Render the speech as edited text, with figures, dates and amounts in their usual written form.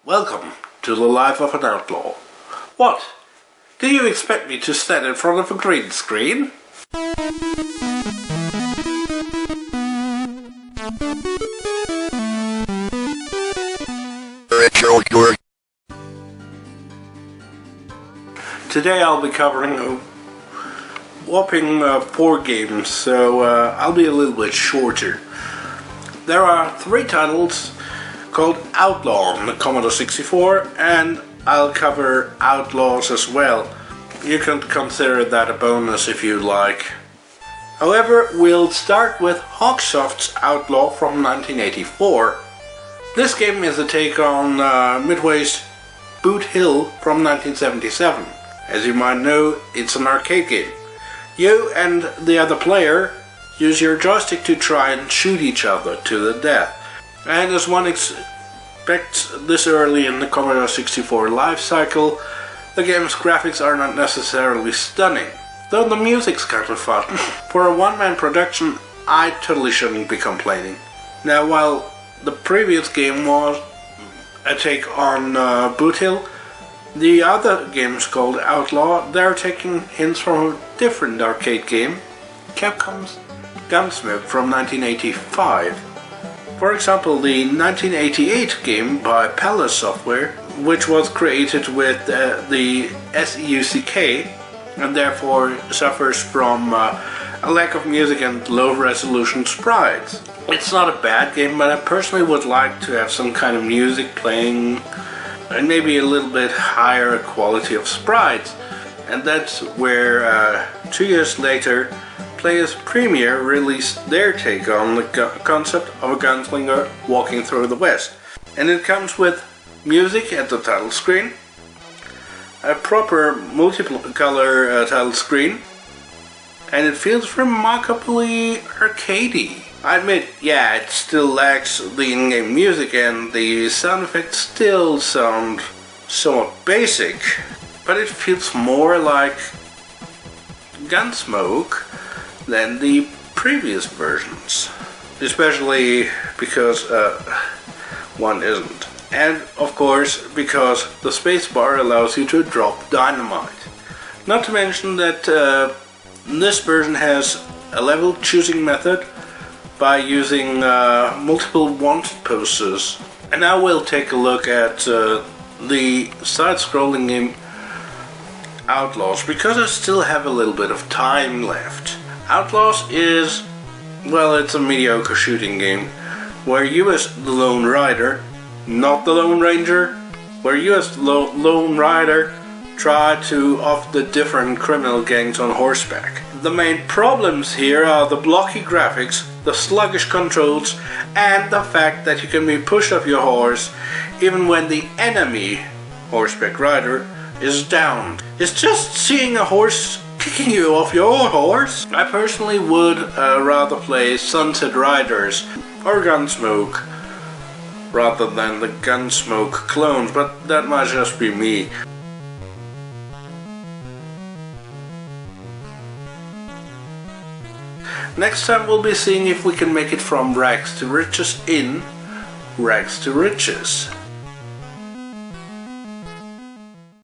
Welcome to the life of an outlaw. What? Do you expect me to stand in front of a green screen? RetroKork. Today I'll be covering a whopping 4 games, so I'll be a little bit shorter. There are 3 titles called Outlaw on the Commodore 64, and I'll cover Outlaws as well. You can consider that a bonus if you like. However, we'll start with Hawksoft's Outlaw from 1984. This game is a take on Midway's Boot Hill from 1977. As you might know, it's an arcade game. You and the other player use your joystick to try and shoot each other to the death. And as one expects this early in the Commodore 64 life cycle, the game's graphics are not necessarily stunning, though the music's kind of fun. For a one-man production, I totally shouldn't be complaining. Now, while the previous game was a take on Boot Hill, the other game's called Outlaw. They're taking hints from a different arcade game, Capcom's Gunsmoke from 1985. For example, the 1988 game by Palace Software, which was created with the SEUCK and therefore suffers from a lack of music and low resolution sprites. It's not a bad game, but I personally would like to have some kind of music playing and maybe a little bit higher quality of sprites. And that's where 2 years later, Players Premier released their take on the concept of a gunslinger walking through the West. And it comes with music at the title screen, a proper multicolor title screen, and it feels remarkably arcadey. I admit, yeah, it still lacks the in-game music and the sound effects still sound somewhat basic, but it feels more like Gunsmoke than the previous versions, especially because one isn't. And of course because the spacebar allows you to drop dynamite. Not to mention that this version has a level choosing method by using multiple wanted posters. And now we'll take a look at the side-scrolling game Outlaws, because I still have a little bit of time left. Outlaws is, well, it's a mediocre shooting game where you as the Lone Rider, not the Lone Ranger, where you as the Lone Rider try to off the different criminal gangs on horseback. The main problems here are the blocky graphics, the sluggish controls, and the fact that you can be pushed off your horse even when the enemy horseback rider is downed. It's just seeing a horse kicking you off your horse. I personally would rather play Sunset Riders or Gunsmoke rather than the Gunsmoke clones, but that might just be me. Next time we'll be seeing if we can make it from rags to riches in Rags to Riches.